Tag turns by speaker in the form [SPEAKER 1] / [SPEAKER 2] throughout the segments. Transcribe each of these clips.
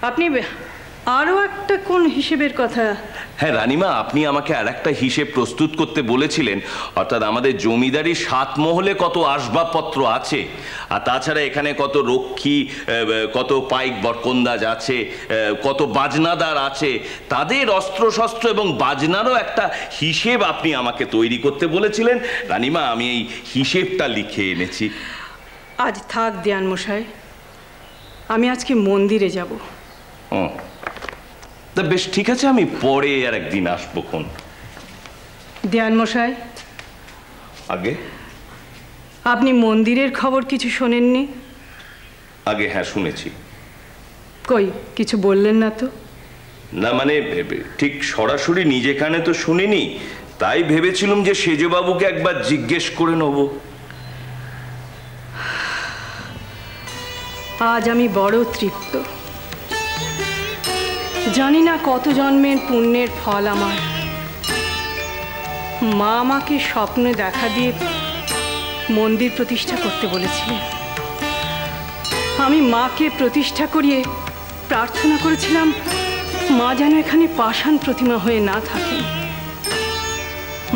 [SPEAKER 1] আপনি আরও একটা কোন হিসেবের কথা?
[SPEAKER 2] হ্যাঁ রানীমা, আপনি আমাকে আর একটা হিসেব প্রস্তুত করতে বলেছিলেন, অর্থাৎ আমাদের জমিদারির 7 মহলে কত আসবাবপত্র আছে, আর তাছাড়া এখানে কত রক্ষী, কত পাইক বরকন্দাজ আছে, কত বাজনাদার আছে, তাদের অস্ত্রশস্ত্র এবং বাজনারও একটা হিসেব আপনি আমাকে তৈরি করতে বলেছিলেন। রানীমা, আমি এই হিসেবটা লিখে এনেছি।
[SPEAKER 1] আজ থাক দেয়ান মশাই, আমি আজকে মন্দিরে যাব।
[SPEAKER 2] তা বেশ, ঠিক আছে, আমি পরে আর একদিন আসবো। কোন
[SPEAKER 1] দেয়ান মশাই,
[SPEAKER 2] আগে
[SPEAKER 1] আপনি মন্দিরের খবর কিছু শোনেননি?
[SPEAKER 2] আগে হ্যাঁ, শুনেছি।
[SPEAKER 1] কই কিছু বললেন না তো?
[SPEAKER 2] না মানে ঠিক সরাসরি নিজে কানে তো শুনিনি, তাই ভেবেছিলাম যে সেজবাবুকে একবার জিজ্ঞেস করে নেব।
[SPEAKER 1] আজ আমি বড় তৃপ্ত। জানি না কত জন্মের পুণ্যের ফল আমার। মা আমাকে স্বপ্নে দেখা দিয়ে মন্দির প্রতিষ্ঠা করতে বলেছিলেন। আমি মাকে প্রতিষ্ঠা করিয়ে প্রার্থনা করেছিলাম মা যেন এখানে পাষাণ প্রতিমা হয়ে না থাকেন।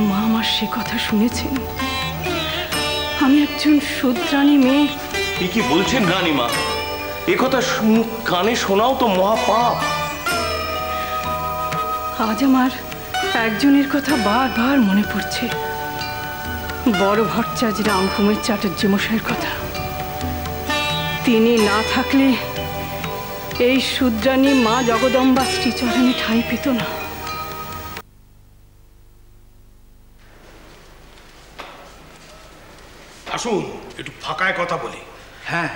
[SPEAKER 1] মা আমার সে কথা শুনেছেন। আমি একজন শূদ্রাণী মেয়ে।
[SPEAKER 2] কি বলছেন রানীমা? এ কথা কানে শোনাও তো মহাপাপ।
[SPEAKER 1] আজ আমার একজনের কথা বারবার মনে পড়ছে, বড় ভট্টাচার্য রামকুমার চ্যাটার্য মশাইয়ের কথা। তিনি না থাকলে এই শূদ্রাণী মা জগদম্বা শ্রীচরণে ঠাঁই পেত না।
[SPEAKER 3] আসুন, একটু ফাঁকায় কথা বলি।
[SPEAKER 4] হ্যাঁ,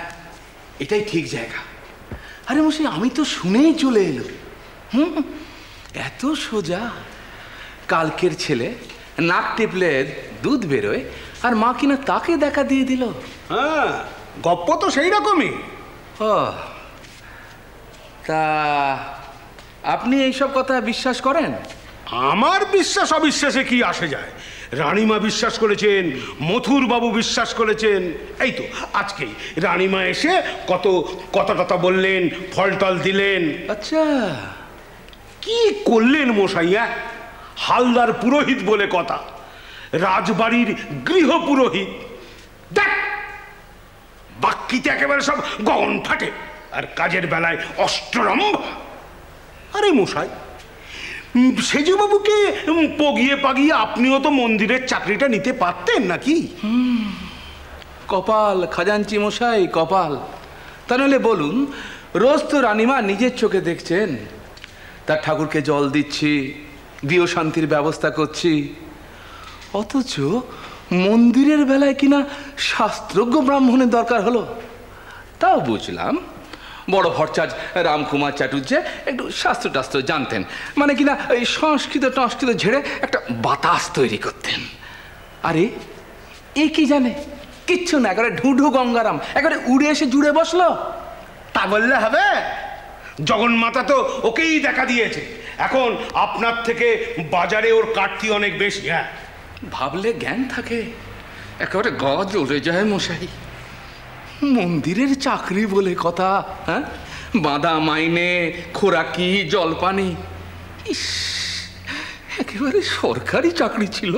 [SPEAKER 4] এটাই ঠিক জায়গা। আরে মশাই, আমি তো শুনেই চলে এলো। এত সোজা। কালকের ছেলে নাক টিপলে দুধ বেরোয়, আর মা কিনা তাকে দেখা দিয়ে দিল।
[SPEAKER 3] হ্যাঁ, গপ্প তো সেই রকমই।
[SPEAKER 4] ও তা আপনি এইসব কথা বিশ্বাস করেন?
[SPEAKER 3] আমার বিশ্বাস অবিশ্বাসে কি আসে যায়? রানীমা বিশ্বাস করেছেন, মথুর বাবু বিশ্বাস করেছেন। এই তো আজকেই রানীমা এসে কত কথা বললেন, ফলটল দিলেন।
[SPEAKER 4] আচ্ছা,
[SPEAKER 3] কি করলেন মশাইয়া? হালদার পুরোহিত বলে কথা, রাজবাড়ির গৃহ পুরোহিত। দেখ, বাক্যিতে একেবারে সব গগন ফাটে, আর কাজের বেলায় অষ্টরম্ভ। আরে মশাই, সেজবাবুকে পগিয়ে পাগিয়ে আপনিও তো মন্দিরের চাকরিটা নিতে পারতেন নাকি?
[SPEAKER 4] কপাল খাজাঞ্চি মশাই, কপাল। তা নাহলে বলুন, রোজ তো রানীমা নিজের চোখে দেখছেন তার ঠাকুরকে জল দিচ্ছি, গৃহ শান্তির ব্যবস্থা করছি, অথচ মন্দিরের বেলায় কিনা শাস্ত্রজ্ঞ ব্রাহ্মণের দরকার হলো। তাও বুঝলাম, বড় ভট্টাচার্য রামকুমার চ্যাটার্য একটু শাস্ত্র টাস্ত্র জানতেন, মানে কিনা এই সংস্কৃত ঝেড়ে একটা বাতাস তৈরি করতেন। আরে এ কি জানে? কিচ্ছু না, একেবারে ঢুঢু গঙ্গারাম, একেবারে উড়ে এসে জুড়ে বসলো।
[SPEAKER 3] তা বললে হবে? জগন্মাতা তো ওকেই দেখা দিয়েছে। এখন আপনার থেকে বাজারে ওর কাটতি অনেক বেশি। হ্যাঁ,
[SPEAKER 4] ভাবলে জ্ঞান থাকে, একেবারে গজ উড়ে যায় মশাই। মন্দিরের চাকরি বলে কথা, হ্যাঁ, বাঁধা মাইনে, খোরাকি, জলপানি, ইস, একেবারে সরকারি চাকরি ছিল।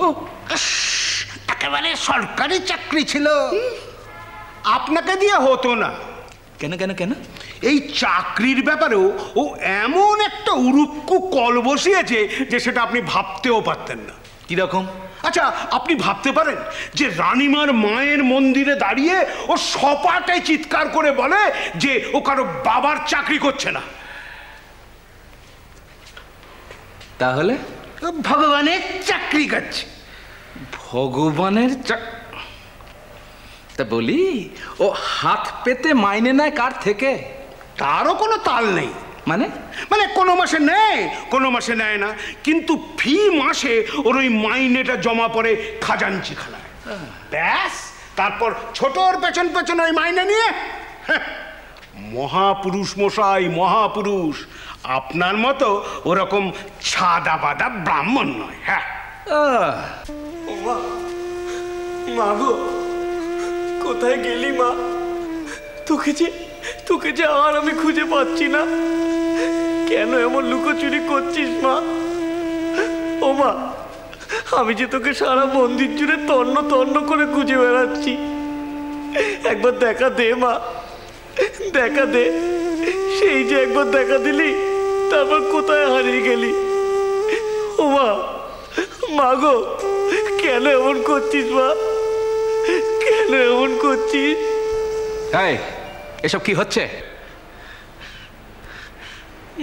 [SPEAKER 3] একেবারে সরকারি চাকরি ছিল। আপনাকে দিয়ে হতো না।
[SPEAKER 4] কেন কেন কেন?
[SPEAKER 3] এই চাকরির ব্যাপারেও ও এমন একটা উড়ুক্কু কল বসিয়েছে যে সেটা আপনি ভাবতেও পারতেন না।
[SPEAKER 4] কিরকম?
[SPEAKER 3] আচ্ছা, আপনি ভাবতে পারেন যে রানীমার মায়ের মন্দিরে দাঁড়িয়ে ও সপাটে চিৎকার করে বলে যে ও কারো বাবার চাকরি করছে না।
[SPEAKER 4] তাহলে
[SPEAKER 3] ভগবানের চাকরি করছে।
[SPEAKER 4] ভগবানের তা বলি, ও হাত পেতে মাইনে নেয় কার থেকে?
[SPEAKER 3] তারও কোনো তাল নেই।
[SPEAKER 4] মানে
[SPEAKER 3] মানে কোনো মাসে নেয়, কোনো মাসে নেয় না, কিন্তু ফি মাসে ওর ওই মাইনেটা জমা পড়ে খাজাঞ্চি খানায়। ব্যাস, তারপর ছোটর পেছন পেছন ওই মাইনে নিয়ে। মহাপুরুষ মশাই, মহাপুরুষ। আপনার মতো ওরকম ছাদা বাদা ব্রাহ্মণ নয়। হ্যাঁ,
[SPEAKER 5] মা গো, কোথায় গেলি মা? তোকে যে আর আমি খুঁজে পাচ্ছি না। কেন এমন লুকোচুরি করছিস মা? ও মা, আমি যে তোকে সারা মন্দির জুড়ে তন্ন তন্ন করে খুঁজে বেড়াচ্ছি, একবার দেখা দে মা, দেখা দে। সেই যে একবার দেখা দিলি, তারপর কোথায় হারিয়ে গেলি? ও মা, মা গো, কেন এমন করছিস মা? কেন এমন করছিস?
[SPEAKER 4] এই, এসব কি হচ্ছে?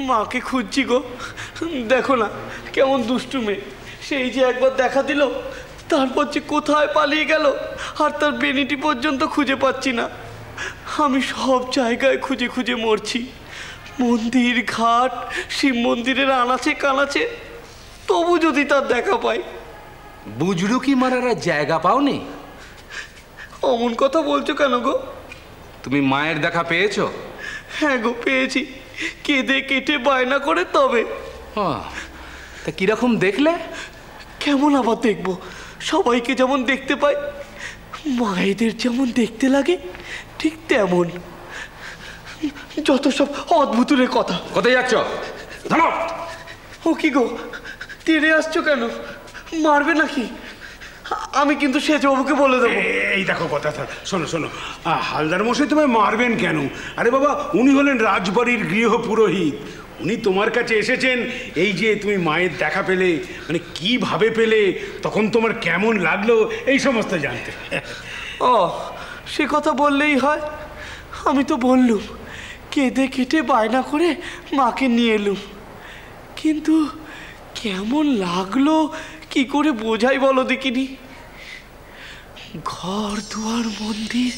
[SPEAKER 5] মাকে খুঁজছি গো, দেখো না কেমন দুষ্টু মেয়ে। সেই যে একবার দেখা দিল, তারপর যে কোথায় পালিয়ে গেল, আর তার বেনিটি পর্যন্ত খুঁজে পাচ্ছি না। আমি সব জায়গায় খুঁজে খুঁজে মরছি, মন্দির, ঘাট, শিব মন্দিরের আনাচে কানাচে, তবু যদি তার দেখা পাই।
[SPEAKER 4] বুজরু কি মারার আর জায়গা পাওনি?
[SPEAKER 5] অমন কথা বলছো কেন গো?
[SPEAKER 4] তুমি মায়ের দেখা পেয়েছো?
[SPEAKER 5] হ্যাঁ গো, পেয়েছি, কেঁদে কেটে বায়না করে। তবে
[SPEAKER 4] তা কিরকম দেখলে?
[SPEAKER 5] কেমন আবার দেখবো? সবাইকে যেমন দেখতে পাই, মায়েদের যেমন দেখতে লাগে ঠিক তেমন। যত সব অদ্ভুতের কথা।
[SPEAKER 4] কোথায় যাচ্ছ? দাঁড়াও।
[SPEAKER 5] ও কি গো, তেড়ে আসছো কেন? মারবে নাকি? আমি কিন্তু সেজবাবুকে বলে দেবো।
[SPEAKER 3] এই দেখো কথা, শোনো শোনো, হালদার মশাই তোমায় মারবেন কেন? আরে বাবা, উনি হলেন রাজবাড়ির গৃহ পুরোহিত। উনি তোমার কাছে এসেছেন এই যে তুমি মায়ের দেখা পেলে, মানে কিভাবে পেলে, তখন তোমার কেমন লাগলো, এই সমস্ত জানতে।
[SPEAKER 5] ও, সে কথা বললেই হয়। আমি তো বললুম, কেঁদে কেটে বায়না করে মাকে নিয়ে এলুম, কিন্তু কেমন লাগলো কি করে বোঝাই বলো দেখিনি। ঘর দুয়ার মন্দির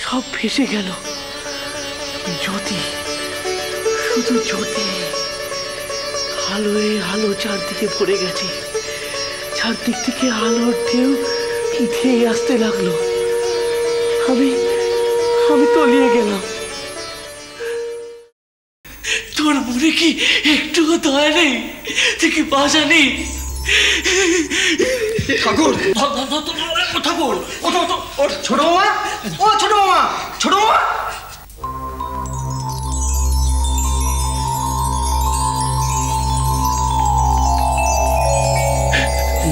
[SPEAKER 5] সব ভেসে গেল, জ্যোতি, শুধু জ্যোতি, আলোয় আলো চারদিকে ভরে গেছে। চারদিক থেকে আলোর ঢেউ ধেয়ে আসতে লাগলো। আমি তলিয়ে গেলাম। তোর মনে কি একটুও দয়া নেই? তুই কি বাসা নেই?
[SPEAKER 6] ঠাকুর,
[SPEAKER 5] ঠাকুর,
[SPEAKER 6] ছোট মামা, ও ছোট মামা, ছোট মামা।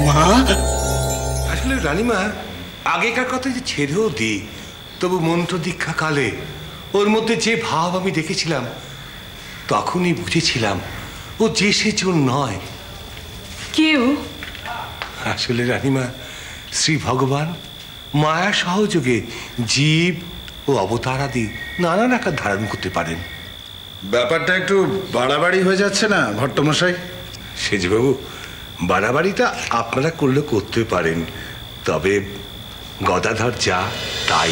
[SPEAKER 5] মা,
[SPEAKER 7] আসলে রানীমা, আগেকার কথা যে ছেড়েও দিই, তবু মন্ত্র দীক্ষা কালে ওর মধ্যে যে ভাব আমি দেখেছিলাম, তখনই বুঝেছিলাম ও যে সে চোর নয়।
[SPEAKER 1] কেউ
[SPEAKER 7] আসলে রানীমা, শ্রী ভগবান মায়া সহযোগে জীব ও অবতার আদি নানান আকার ধারণ করতে পারেন।
[SPEAKER 6] ব্যাপারটা একটু বাড়াবাড়ি হয়ে যাচ্ছে না ভট্টমশাই?
[SPEAKER 7] সেজবাবু, বাড়াবাড়িটা আপনারা করলে করতে পারেন, তবে গদাধর যা তাই।